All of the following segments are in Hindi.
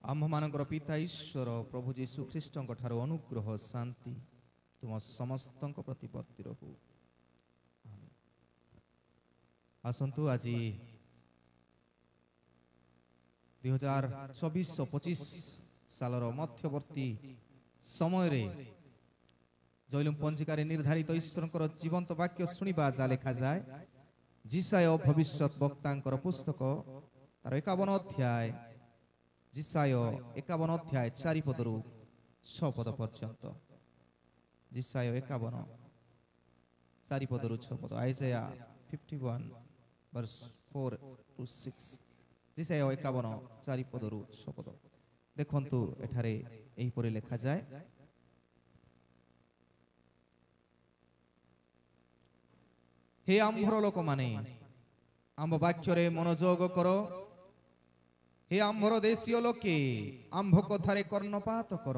आम्भमानଙ୍କର पिता ईश्वर प्रभु जीशु ख्रीष्टଙ୍କ ଠାରୁ ଅନୁଗ୍ରହ ଶାନ୍ତି ତୁମ ସମସ୍ତଙ୍କ ପ୍ରତି ବର୍ତ୍ତି ରହୁ। ଆସନ୍ତୁ ଆଜି 2024-25 ସାଲର ମଧ୍ୟବର୍ତ୍ତୀ ସମୟରେ ଜୈଲୁମ ପଞ୍ଜିକାରେ ନିର୍ଦ୍ଧାରିତ ଈଶ୍ୱରଙ୍କର ଜୀବନ୍ତ ବାକ୍ୟ ଶୁଣିବା ଯା ଲେଖାଯାଏ ଜିସାୟ ଭବିଷ୍ୟତ ବକ୍ତାଙ୍କର ପୁସ୍ତକ ତାର 51 ଅଧ୍ୟାୟ ଜିସାୟ 51 ଅଧ୍ୟାୟ 4 ପଦରୁ 6 ପଦ ପର୍ଯ୍ୟନ୍ତ। ଜିସାୟ 51 4 ପଦରୁ 6 ପଦ। ଆଇଜାୟା 51 verse 4 to 6। ଜିସାୟ 51 4 ପଦରୁ 6 ପଦ। ଦେଖନ୍ତୁ ଏଠାରେ ଏହିପରି ଲେଖାଯାଏ, हे आम्भर लोक माने आम्भ बाक्यरे मनोयोग कर। हे आम्भर देशीय लोके आम्भ कथारे कर्णपात कर,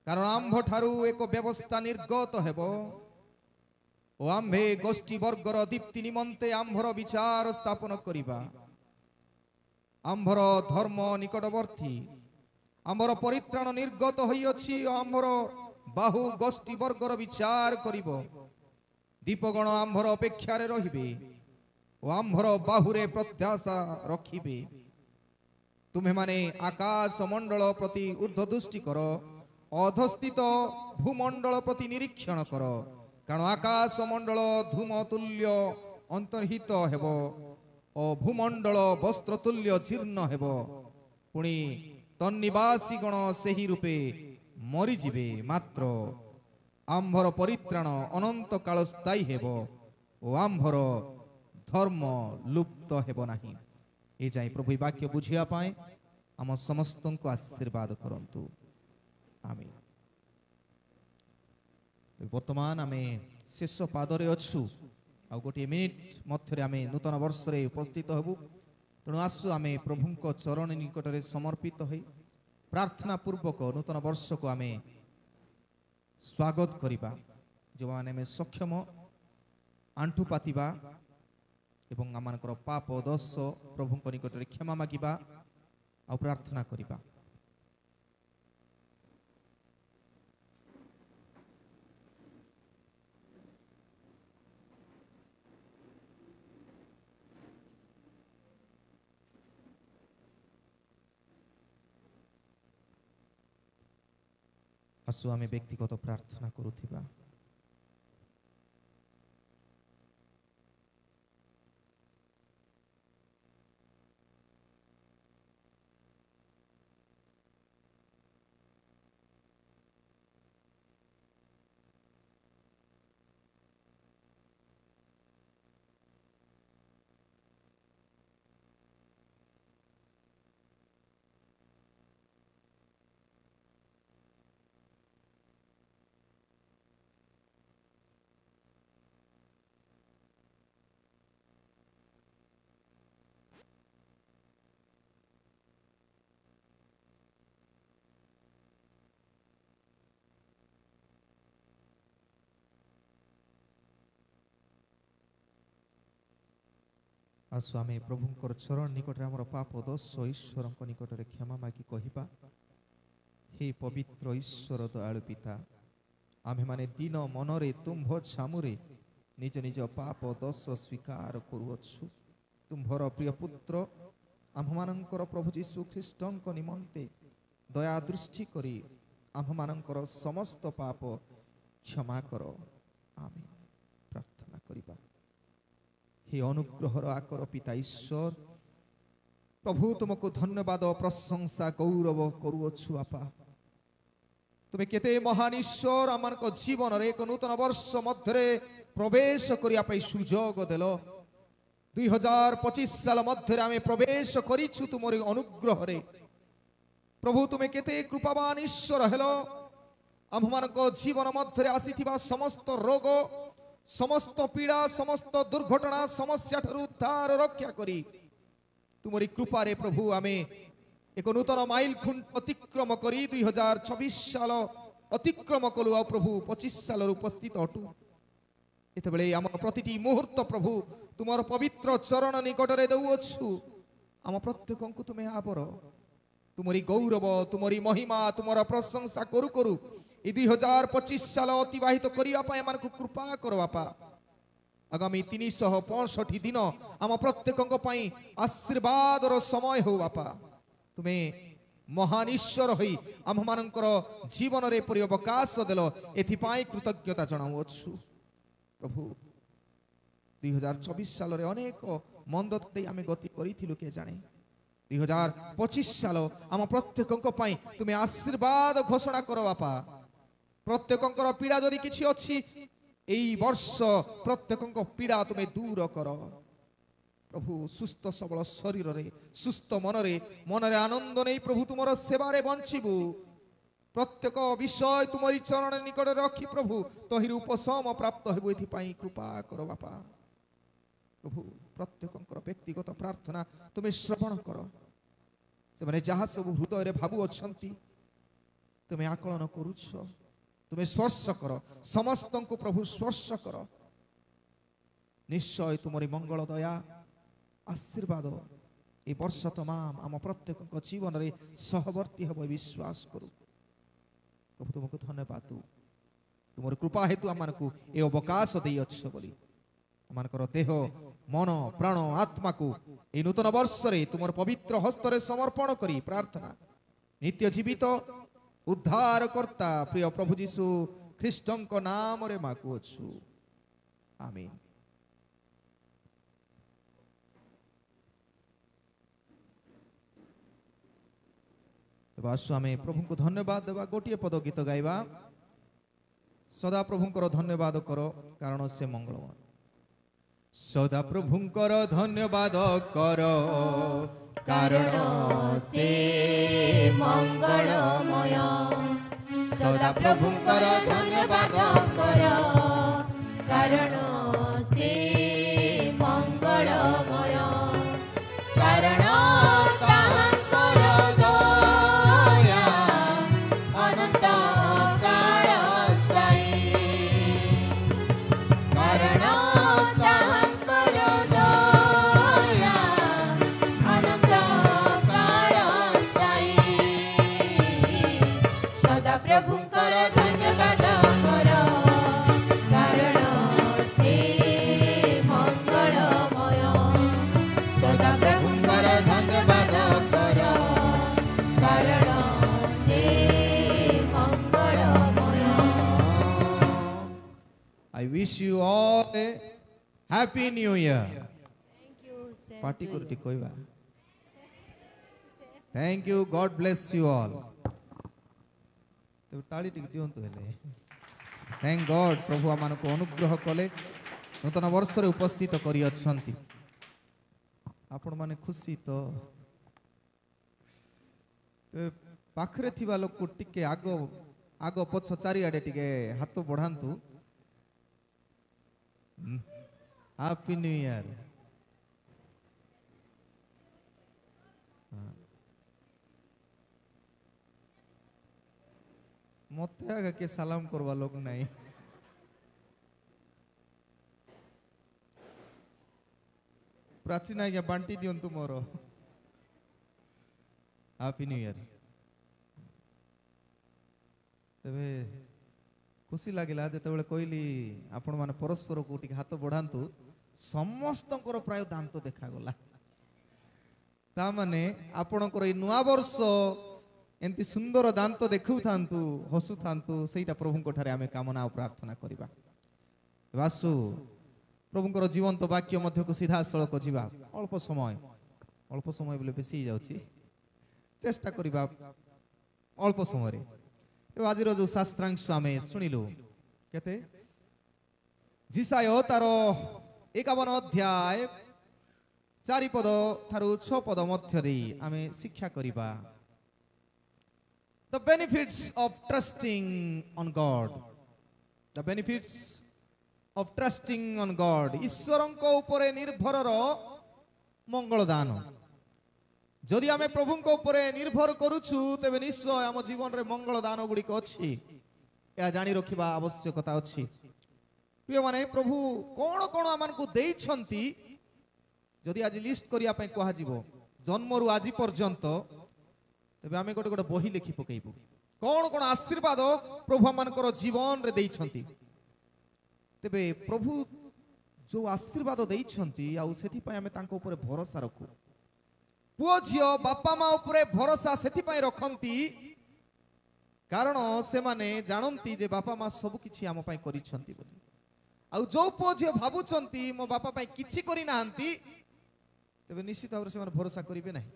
कारण आम्भ ठारू एक व्यवस्था निर्गत हेब ओ आम्भे गोष्ठी वर्गर दीप्ति निमंते आम्भर विचार स्थापन करिबा। आम्भर धर्म निकटवर्ती, आम्भर परित्राण निर्गत होई अछि ओ आम्भर बाहु गोष्ठी वर्गर विचार करिबो। दीपगण आम्भर अपेक्षारे रहिबे ओ आम्भर बाहुरे प्रत्याशा रखिबे। तुम्हें माने आकाश मंडल प्रति ऊर्ध्व दृष्टि कर, अधस्थित भूमंडल प्रति निरीक्षण कर, कारण आकाश मंडल धूम तुल्य अंतर्हित हेब ओ भूमंडल वस्त्र तुल्य जीर्ण हेब। पुणी तन्निवासी गण सेही रूपे मरीजिबे, मात्र आम्भर परित्राण अनंत काल स्थायी हेब ओ आम्भर धर्म लुप्त हेब नाही। ए जाई प्रभु वाक्य बुझिया पाए आम समस्त को आशीर्वाद करंतु। आमीन। वर्तमान आमे शेष पादरे अच्छु आ गोटे मिनिट मध्य आमे नूतन वर्ष रे उपस्थित हबु। तेणु आसु आमे प्रभु को चरण निकट रे समर्पित होई प्रार्थना पूर्वक नूतन वर्ष को आमे स्वागत करिबा। जो माने में सक्षम आंठु पातिबा एवं आमानकर पाप दोष प्रभु को निकट रे क्षमा मागिबा आ प्रार्थना करिबा। आसु आमे व्यक्तिगत प्रार्थना करुथिबा। आसु आमे प्रभुंकर चरण निकट आमर पाप दोष ईश्वर निकट रे क्षमा मागी कहिबा, हे पवित्र ईश्वर दयालु पिता, आमे माने दिन मनरे तुम्भ छामुरे निज निज पाप दोष स्वीकार करुअछु। तुम्भर प्रिय पुत्र आम्भमानंकर प्रभु जीशु ख्रीष्टଙ୍କ निमंते दया दृष्टि करी आम्भमानंकर समस्त पाप क्षमा कर। आमीन। प्रार्थना करिबा। हे अनुग्रहर आकर पिता ईश्वर, प्रभु तुमको धन्यवाद प्रशंसा गौरव करुअछु। आपा तुमे केते महान ईश्वर आमनक जीवन रे एक नूतन वर्ष मध्य प्रवेश करिया पई सुजोग देलो। 2025 साल मध्य आमे प्रवेश करिछु तुमर अनुग्रह रे। प्रभु तुमे केते कृपावान ईश्वर हेलो। आममानक जीवन मध्य आसीथिबा समस्त रोग, समस्त पीड़ा, समस्त दुर्घटना समस्या ठारू उद्धार रक्षा करी तुमरी कृपा रे प्रभु आमे एक नूतन माइल खुंट अतिक्रम करी 2026 साल अतिक्रम कलु। आ प्रभु 25 साल उपस्थित अटु। एते बेले आम प्रतिटी मुहूर्त प्रभु तुमर पवित्र चरण निकट रे देउछु। आम प्रत्येक को तुमे आबर तुमरी गौरव तुमरी महिमा तुमर प्रशंसा करू करू ए 2025 साल अतिबाहित करिया पय मन को कृपा करो बापा। आगामी 365 दिन आम प्रत्येक आशीर्वाद समय हो बापा। तुम्हें महान ईश्वर होई आम मानकर जीवन रे परि अवकाश देल एथिपाई कृतज्ञता जणाउछु प्रभु। 2024 साल रे अनेक मंद दे आमे गति करिथिलु के जाने 2025 साल आम प्रत्येक तुम्हें आशीर्वाद घोषणा करो बापा। प्रत्येक पीड़ा जदि किछि अछि एई वर्ष प्रत्येक पीड़ा तुम्हें दूर कर प्रभु। सुस्थ सबल शरीर रे सुस्थ मन रे आनंद नहीं प्रभु तुमर सेवा रे बंचिबु। प्रत्येक विषय तुमरी चरण निकट रखी प्रभु तहिर उपशम प्राप्त हेबु एथिपाई कृपा करो बापा। प्रभु प्रत्येक व्यक्तिगत प्रार्थना तुम्हें श्रवण कर। से माने जहा सब हृदय रे भाबु अछंती तुम्हें आकलन करूछ। तुम्हें स्पर्श कर समस्त को प्रभु स्पर्श कर। निश्चय तुमरी मंगल दया आशीर्वाद ए वर्ष तमाम आम प्रत्येक जीवन रे सहवर्ती हब विश्वास करू प्रभु। तुमको धन्यवाद तुमर कृपा हेतु आमान को ए अवकाश दे अच्छ बोली आमानकर देह मन प्राण आत्मा को ए नूतन वर्ष रे तुमर पवित्र हस्त रे समर्पण करी प्रार्थना नित्य जीवित उद्धार करता प्रिय प्रभु जीशु ख्रीष्टन को नाम रे मागुछु आमीन। आमे प्रभु को धन्यवाद देवा गोटे पद गीत गाइबा। सदा प्रभुंकर धन्यवाद करो कारण से मंगलमय। सदा प्रभुंकर धन्यवाद करो कारण से मंगलमय। सदा प्रभुंकर धन्यवाद करो कारण से मंगलमय। कारण I wish you all a happy new year. Thank you, sir. Party kurti koiba. Thank you. God bless you all. तो ताली टिक दियंतु हेले। Thank God प्रभु आमान को अनुग्रह कले नूतन वर्ष रे उपस्थित करी अछंती। आपण माने खुशी तो पाखरे थिबा लोक को टिके आगो आगो पछ चारि आडे टिके हाथ बढ़ांतु। Happy new year. मते आगे के सलाम करवा लोग नहीं। प्राचीन आगे बांटी दियंतु मोरो। Happy new year. तबे खुशी लगिला जेतेबेले कहली आपण माने परस्पर को टिक हाथ बढ़ांतु समस्तकर प्राय दांत देखा गला। ता माने आपणकर ए नुआ वर्ष एंती सुंदर दांत देखु थांतु हसु थांतु सेटा प्रभुंको ठारे आमे कामना और प्रार्थना करिबा। वासु प्रभुंकर जीवंत वाक्य मध्य को सीधा सड़क जीवा अल्प समय बोले बेसी जाउची चेष्टा करिबा अल्प समय रे। आज जो शास्त्रांश आमे सुनिलु केते जिसाय तार 51 अध्याय 4 पद थारु 6 पद मध्य रे आमे शिक्षा करिबा। The benefits of trusting on God. The benefits of trusting on God. ईश्वरंको उपरे निर्भर रो मंगल दान। जदि आमे प्रभुंको उपरे निर्भर करूछु तेबे निश्चय आम जीवन रे मंगल दान गुड़िक अछि या जानि रखिबा आवश्यकता अछि। प्रिय माने प्रभु कोन कोन आमान को देई छंती जदि आज लिस्ट करिया पय कहा जीवो जन्मरु आजि पर्यंत तेबे आमे गोटे गोटे बही लिखि पकेइबु कौन कौन आशीर्वाद प्रभु आमनकर जीवन रे देइछंती तेबे प्रभु जो आशीर्वाद देइछंती आउ सेथि पय आमे तांको ऊपर भरोसा रखु पुओ झियो बापा माँ ऊपर भरोसा सेथि पय रखंती कारण से माने जानंती जे बापा माँ सब किछि आम पय करिछंती बोली आउ जो पुओ झियो भाबुछंती मो बापा पय किछि करि नाहंती तेबे निश्चित भाବରେ ସେମାନେ भरोसा करिवे नाही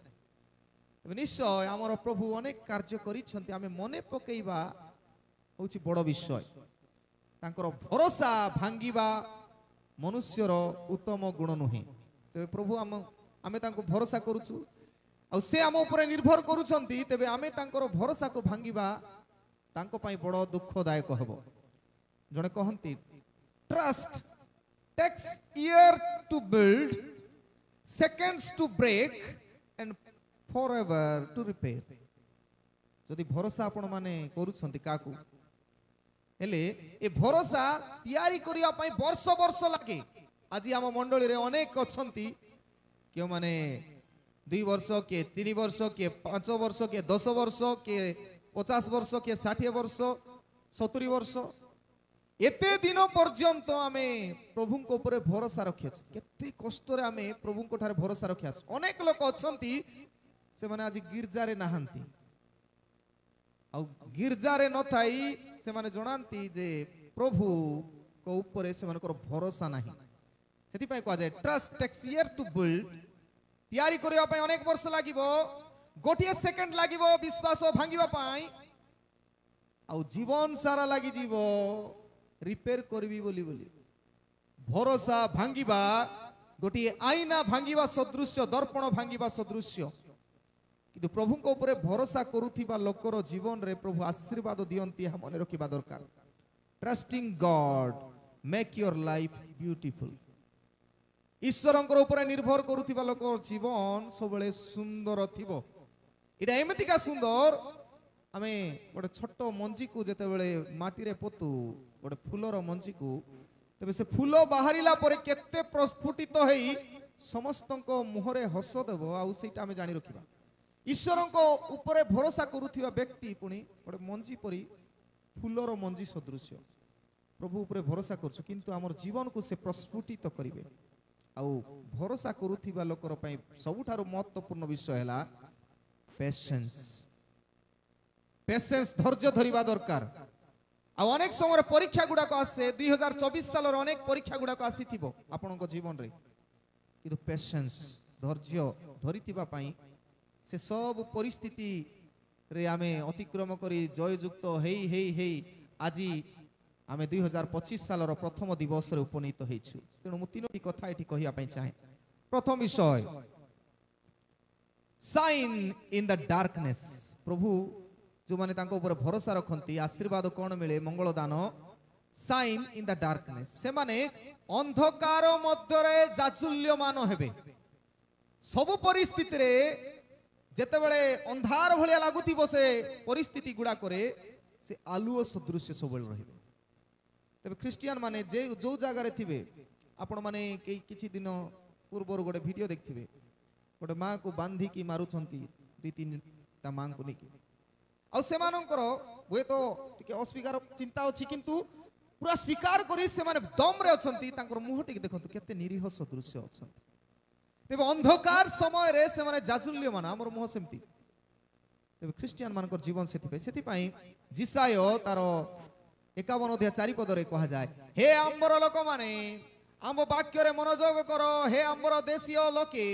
तेबे निश्चय आमर प्रभु अनेक कार्य करिछंती आमे मने पकेइबा होछि बड़ विषय तांकर भरोसा भांगिबा मनुष्यर उत्तम गुण नुहे तेबे प्रभु आमे तांको भरोसा करूछु आ से आम ऊपर निर्भर करूछंती तेबे आमे तांकर भरोसा को भांगिबा तांको पई बड़ दुखदायक हबो जने कहंती trust takes year to build seconds to break and forever to repair जदि भरोसा आपण माने करूछंती काकू हेले ए भरोसा तयारी करिया पई वर्ष वर्ष लागे आज आम मंडली रे अनेक अछंती के माने 2 वर्ष के 3 वर्ष के 5 वर्ष के 10 वर्ष के 50 वर्ष के 60 वर्ष 70 वर्ष एते दिन पर्यंत आमे प्रभु को ऊपर भरोसा रखिया केते कष्ट रे आमे प्रभु को ठारे भरोसा रखिया अनेक लोक अछंती से माने आज गिरजा रे नाहंती आ गिरजा रे न थाई से माने जणांती जे प्रभु को ऊपर से मानकर भरोसा नाही सेति पय को जाय trust takes year to build तयारी करिया पय अनेक वर्ष लागिबो गोटिए सेकंड लागिबो विश्वास भांगिबा पय आ जीवन सारा लागि जीवो रिपेयर करबी बोली बोली भरोसा भांगिबा गोटी आईना भांगिबा सदृश्य दर्पण भांगिबा सदृश्य किंतु प्रभु को ऊपर भरोसा करूथिबा लोकर जीवन रे प्रभु आशीर्वाद दियंती हम मन रखिबा दरकार trusting God make your life beautiful ईश्वरंकर ऊपर निर्भर करूथिबा लोकर जीवन सबले सुंदर थिबो इडा एमतिका सुंदर आमे गोटे छोट मंजी को जेते बेले माटी रे पोतु गोटे फूलर मंजी को तबे से फूल बाहरिला परे केते प्रस्फुटित हेई समस्तंको मुहरे हस देबो आ सेटा आमे जानि रखिबा ईश्वरंको ऊपर भरोसा करूथिबा व्यक्ति पुनी गोटे मंजी परी फूलर मंजी सदृश्य प्रभु ऊपर भरोसा करछु किंतु हमर जीवन को से प्रस्फुटित करिवे आ भरोसा करूथिबा लोकर पई सबुठारो महत्वपूर्ण विषय हैला पेशेंस पेशेंस धैर्य धरिबा दरकार आ अनेक समय परीक्षा गुडा को आसे 2024 साल रो अनेक परीक्षा गुडा को आसीथिबो आपनको जीवन रे किंतु पेशेंस धैर्य धरितिबा पई से सब परिस्थिति रे आमे अतिक्रम करी जययुक्त हेई हेई हेई आजी आमे 2025 साल रो प्रथम दिवस रे उपनीत हेइछु तेनु मु तीनोटी कथा एठी कहिया पई चाहे प्रथम विषय साइन इन द डार्कनेस प्रभु जो माने तांको ऊपर भरोसा रखंती आशीर्वाद कोन मिले मंगल दान साइन इन द डार्कनेस से माने अंधकार मध्य रे जाचुल्यमान हेबे सब परिस्थिति रे जेते बेले अंधार भलिया लागुथिबो से परिस्थिति गुडा करे से आलुओ सदृश्य सबल रहिबे तबे क्रिश्चियन माने जे जो जागा रे थिबे आपण माने किछि दिन पूर्वर गोटे वीडियो देखथिबे गोटे मां को बांधी की मारुछंती 2-3 ता मां को निकी आ सेमानंकर हुए तो टिके अस्वीकार चिंता अछि किंतु पूरा स्वीकार करी से माने दम रे अछंती तांकर मुह टिके देखंतु केते निरीह सदृश्य अछंती तेबे अंधकार समय रे से माने जाजुल्य मान हमर मुह सेमती तेबे क्रिश्चियन मानकर जीवन सेति पई जिसाय तारो 51 अध्याय 4 पद रे कहा जाय हे आंबर लोक माने आंब वाक्य रे मनोयोग करो हे आंबर देशीय लोके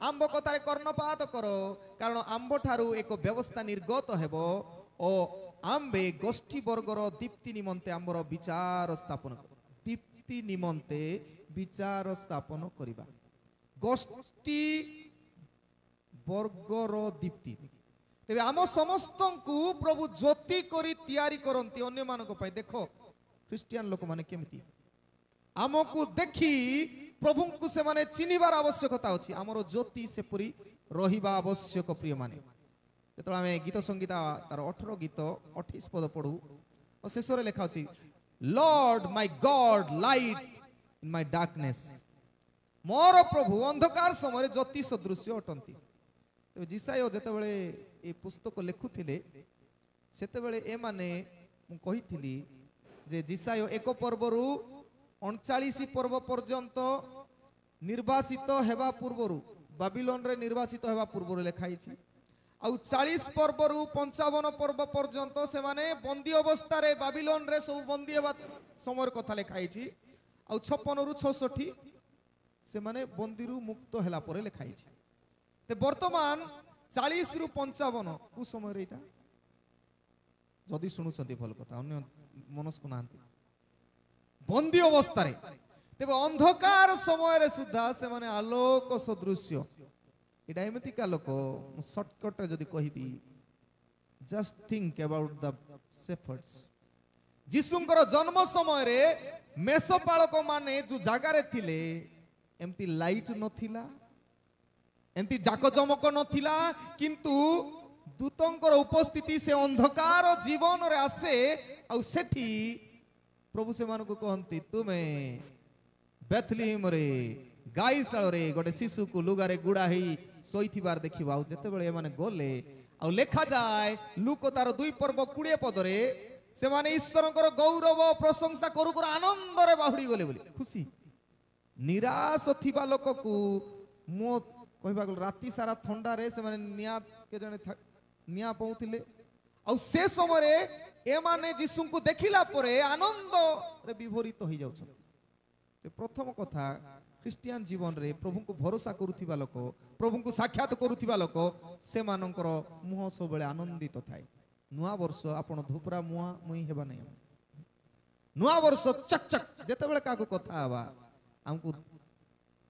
आंब कथारे कर्णपात करो कारण आंब ठारू एक व्यवस्था निर्गत हेबो ओ आंबे गोष्ठी वर्गर दीप्ति निमंते आंबर विचार स्थापन दीप्ति निमंते विचार स्थापन करिबा गोष्ठी वर्गर दीप्ति तेबे आम समस्तंकु प्रभु ज्योति करी तयारी करंती अन्य मानको पय देखो क्रिश्चियन लोक माने केमिति आमको देखी प्रभु को से माने चिनिबार आवश्यकता अछि हमर ज्योति से पूरी रहिबा आवश्यक प्रिय माने जेतला हमें गीत संगीता तार 18 गीत 28 पद पढू और शेष रे लिखा अछि Lord my God light in my darkness मोर प्रभु अंधकार समय ज्योति सदृश्य अटंती तो जिसाय जेते बेले ए पुस्तक लिखुथिले सेतेबेले ए माने मु कहिथिली जे जिसाय एक पर्वरु 39 पर्व पर्यंत निर्वासित हेबा पूर्वरु बाबिलोन रे निर्वासित हेबा पूर्वरु लिखाई छी आउ 40 पर्वरु 55 पर्व पर्यंत से माने बंदी अवस्था रे बाबिलोन रे सब बंदी हेबा समय कथा लिखाई छी आउ 56 रु 66 से माने बंदी रु मुक्त हेला परे लिखाई छी ते वर्तमान 40 रु 55 कु समय रे इटा जदि शुणुचंती भल कथा अन्य मनस को नांती बंदी अवस्था रे तेबे अंधकार समय रे सुद्धा से माने आलोक सदृश्य इटा एमतिका लोक शॉर्टकट रे जदि कहिबी just think about the shepherds जिसुंकर जन्म समय रे मेषपालक माने जो जागा रे थिले एमती लाइट नथिला एमती जाकजमक नथिला किंतु दूतंकर उपस्थिति से अंधकार जीवन रे आसे आ सेठी प्रभु से मान को कहंती तुमे बेथलीम रे गाईशाल रे गोटे शिशु को लुगारे गुड़ा ही सोईथिबार देखिबा आ जते बेले माने गले आ लेखा जाय लूक तार 2 पर्व 20 पद रे से माने ईश्वरकर गौरव प्रशंसा करू कर आनंद रे बाहुडी गले बोली खुशी निराश थिबा लोक को मो कहबा गल राती सारा ठंडा रे से माने निया के जने निया पहुथिले आ से समय रे ए माने यीशु को देखिला परे आनंद रे विभोरित होई जाउछ ते प्रथम कथा ख्रिस्टियन जीवन रे प्रभु को भरोसा करूथिबा लोक प्रभु को साक्षात करूथिबा लोक से मानकर मुह सब बेले आनंदित थाए नुआ वर्ष आपण धुपरा मुआ मुई हेबा नै नुआ वर्ष चक चक जेते बेले का को कथा हवा हमको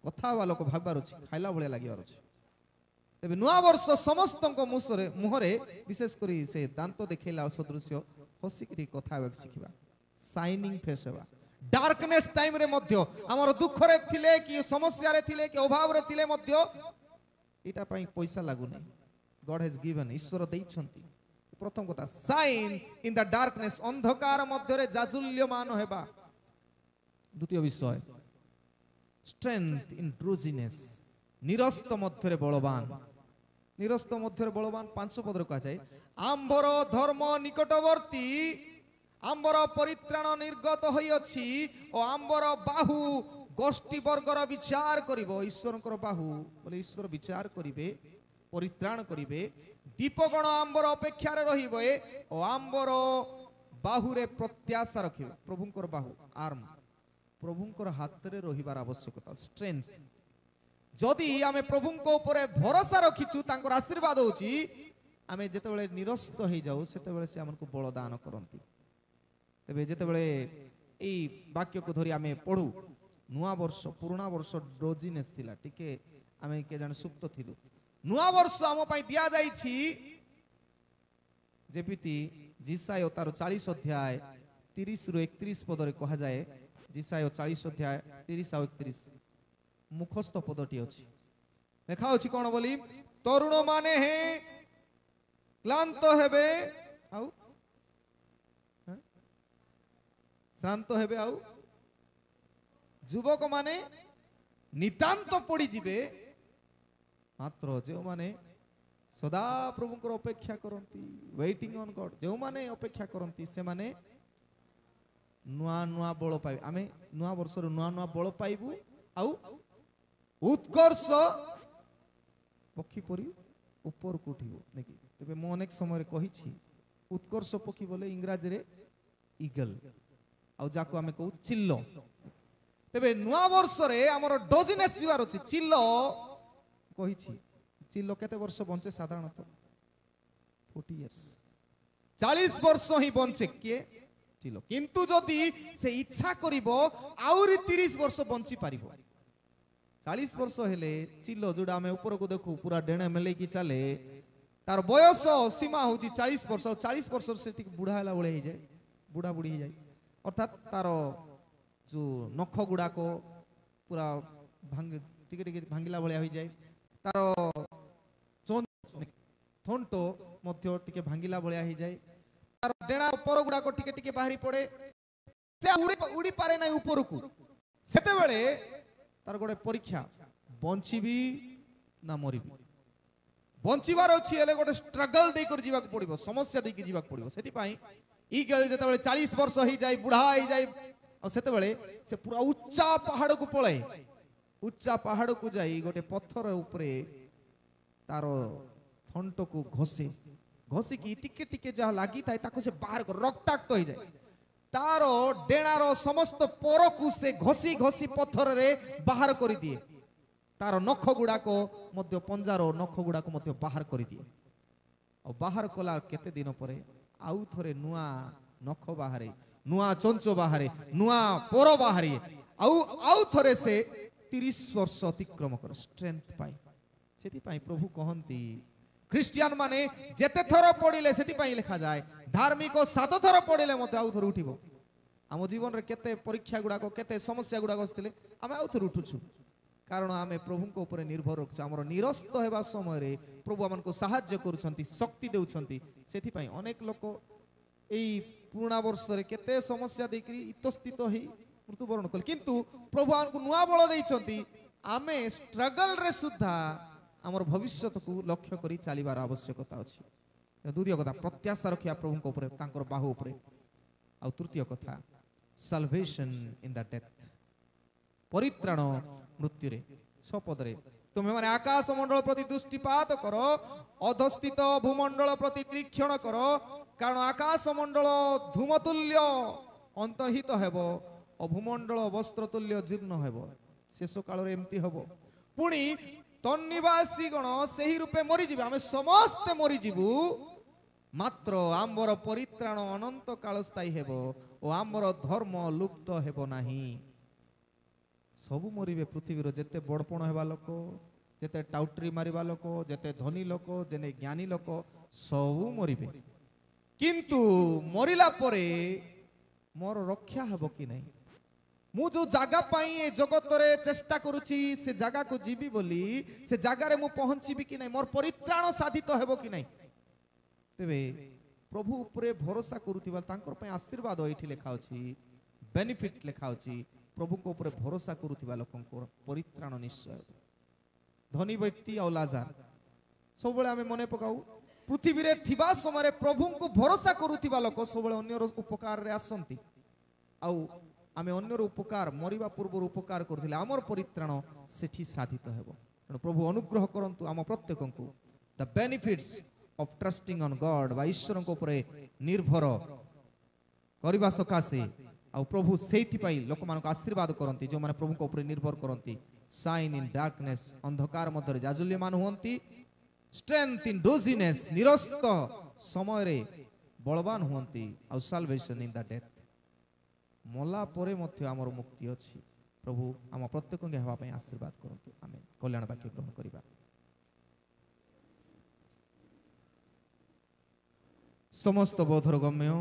कथा हवा लोक भागबार अछि खाइला भले लागिबार अछि तेबे नुआ वर्ष समस्त मुसरे मुहरे विशेष करी से दांत देखैला सदृश्य हसिकरी कथा हवा सिखिबा शाइनिंग फेस हवा डार्कनेस टाइम रे मध्य हमर दुख रे थिले कि समस्या रे थिले कि अभाव रे थिले मध्य एटा पई पैसा लागु नै गॉड हैज गिवन ईश्वर दैछंती प्रथम कथा साइन इन द डार्कनेस अंधकार मध्य रे जाजुल्यमान हेबा द्वितीय विषय स्ट्रेंथ इन ड्रोजीनेस निरस्त मध्य रे बलवान निरस्त मध्य रे बलवान 5 पद रे कहा जाय आंबर धर्म निकटवर्ती आंबर परित्राण निर्गत होई अछि ओ आंबर बाहु गोष्ठी वर्गर विचार करिवो ईश्वरकर बाहु बोले ईश्वर विचार करिवे परित्राण करिवे दीपगण आंबर अपेक्षा रे रहिबे ओ आंबर बाहु रे प्रत्याशा रखिबे प्रभुंकर बाहु आर्म प्रभुंकर हाथ रे रहिबार आवश्यकता स्ट्रेंथ जदि आमे प्रभुंको ऊपर भरोसा रखिछु तांकर आशीर्वाद होची आमे जेतेबेले निरस्त होई जाऊ सेतेबेले से हमनको बलदान करंती तेबे जेतेबेले एई वाक्य को धरि आमे पढू नुआ वर्ष पुराना वर्ष ड्रोजीनेस थिला टिके आमे के जाने सुप्त थिलु नुआ वर्ष हम पई दिया जाई छी जेपिति जिसाय तार 40 अध्याय 30 रु 31 पद रे कहा जाए जिसाय 40 अध्याय 30 आ 31 मुखस्थ पदटी अछि लेखा अछि कोन बोली तरुण माने हे क्लांत हेबे आउ श्रांत हेबे आउ युवक माने नितांत पड़ी जिबे मात्र जो माने सदा प्रभुंकर अपेक्षा करंती वेटिंग ऑन गॉड जो माने अपेक्षा करंती से माने नुआ नुआ बळ पाइ आमे नुआ वर्ष नुआ नुआ बळ पाइबू आउ उत्कर्ष पक्षी परी ऊपर को उठिबो नेकी तबे मो अनेक समय रे कहि छी उत्कर्ष पक्षी बोले इंग्रजी रे ईगल आउ जाको आमे कहू चिल्लो तबे नुआ वर्ष रे हमर डोजिनेस जीवार अछि चिल्लो कहि छी चिल्लो केते वर्ष बंचे साधारणतः 40 इयर्स 40 वर्ष ही बंचे के चिल्लो किंतु जदि से इच्छा करिवो आउरी 30 वर्ष बंची पारिबो 40 वर्ष हेले चिल्लो जोडा हमें ऊपर को देखू पूरा डेणे मेले की चले तार बयस सीमा होची 40 वर्ष 40 वर्ष से ठीक बुढ़ा हला बळे जाए बुढ़ा बुढ़ी जाए अर्थात तार जो नख गुडा को पूरा भांग टिके टिके भांगिला बळे होई जाए तार थोंटो मध्य टिके भांगिला बळे होई जाए तार डेणा ऊपर गुडा को टिके टिके बाहरी पड़े से उड़ी पारे ना ऊपर को सेते बेले तार गोटे परीक्षा बंचीबी ना मरिबी बंचिबार अच्छी हेले गोटे स्ट्रगल देकर जीवाक पड़िबो समस्या देकी जीवाक पड़िबो सेति पई ई गेल जेतेबेले 40 वर्ष ही जाय बुढ़ा ही जाय आ सेतेबेले से पूरा उच्चा पहाड़ को पळे उच्चा पहाड़ को जाई गोटे पत्थर ऊपर तारो थंट को घोसे घोसी की टिके टिके जहा लागी थाए ताको से बाहर को रक्ताक्त हो जाए तारो डेणार समस्त पर को से घोसी घोसी पत्थर रे बाहर कर दिए तार नख गुड़ाक पंजार नख गुड़ाक बाहर कर दिए और बाहर कला केते दिन पर आउ थरे नुआ नख बाहरे नुआ चंच बाहरे नुआ पर बाहरी आउ थरे से 30 वर्ष अतिक्रम कर स्ट्रेंथ पाई सेति पाई प्रभु कहंती ख्रिस्टियन माने जेते थर पड़िले सेति पाई लिखा जाए धार्मिक 7 थर पड़िले मते आउ थर उठिबो आम जीवन रे केते परीक्षा गुड़ाक केते समस्या गुड़ाक आस्थिले आमे आउ थर उठुछु कारण आमे प्रभु को ऊपर निर्भर रखछु हमर निरस्त हेबा समय रे प्रभु हमन को सहाय्य करूछंती शक्ति देउछंती सेति पाई अनेक लोक एई पुराना वर्ष रे केते समस्या देकरी इतस्थित होई मृत्युवरण कल किंतु प्रभु हमन को नुआ बल देइछंती आमे स्ट्रगल रे सुद्धा हमर भविष्य को लक्ष्य करी चलीबार आवश्यकता अछि द्वितीय कथा प्रत्याशा रखिया प्रभु को ऊपर तांकर बाहु ऊपर आ तृतीय कथा साल्वेशन इन द डेथ परित्राण मृत्यु रे सपद रे तुम्हें माने आकाश मंडल प्रति दृष्टिपात करो अधस्थित भूमंडल प्रति तीक्षण करो कारण आकाश मंडल धूमतुल्य अंतर्हित हेबो और भूमंडल वस्त्र तुल्य जीर्ण हेबो शेष काल रे एम्ति हेबो पुणी तन्निवासी गण सही रूपे मरी जीवे आमे समस्त मरी जीवु मात्र आम्बर परित्राण अनंत काल स्थायी हेबो ओ आम्बर धर्म लुप्त हेबो नाही सबु मरिबे पृथ्वी रो जेते बड़पण हेबा लोक जेते टाउटरी मारिबा लोक जेते धनी लोक जेने ज्ञानी लोक सबु मरिबे किंतु मरिला परे मोर रक्षा हेबो कि नहीं मु जो जागा पाई ए जगत रे चेष्टा करूची से जागा को जीवी बोली से जागा रे मु पहुंचीबी कि नहीं मोर परित्राण साधित हेबो कि नहीं तेबे प्रभु ऊपर भरोसा करूथिबा तांकर पय आशीर्वाद एठी लेखा अछि बेनिफिट लेखा अछि प्रभु को ऊपर भरोसा करूथिबा लोकंकर परित्राण निश्चय धनी व्यक्ति और लाजार सब बेले आमे मने पकाऊ पृथ्वी रे थिबा समय प्रभु को भरोसा करूथिबा लोक सब बेले अन्यर उपकार रे आसंती आउ आमे अन्यर उपकार मरिबा पूर्व उपकार करथिले हमर परित्राण सेठी साधित हेबो तेणु प्रभु अनुग्रह करंतु आम प्रत्येकंकु the benefits of trusting on God बा ईश्वर को ऊपर निर्भर करबा सकासे आ प्रभु सेठी पाई लोक मान को आशीर्वाद करंती जो माने प्रभु को ऊपर निर्भर करंती साइन इन डार्कनेस अंधकार मध्य जाजुल्यमान हुंती स्ट्रेंथ इन डोजीनेस निरस्त समय रे बलवान हुंती आ साल्वेशन इन द डेथ मला परे मध्य आमर मुक्ति अछि प्रभु आम प्रत्येक के हेबा पई आशीर्वाद करंतु आमेन कल्याण वाक्य ग्रहण करिबा समस्त बोधर गम्य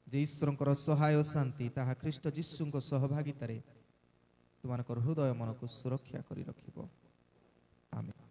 जे ईश्वर सहाय शांति ताहा ख्रीष्ट जीशु सहभागितारे तुम हृदय मन को सुरक्षा करी रखिबो आमेन।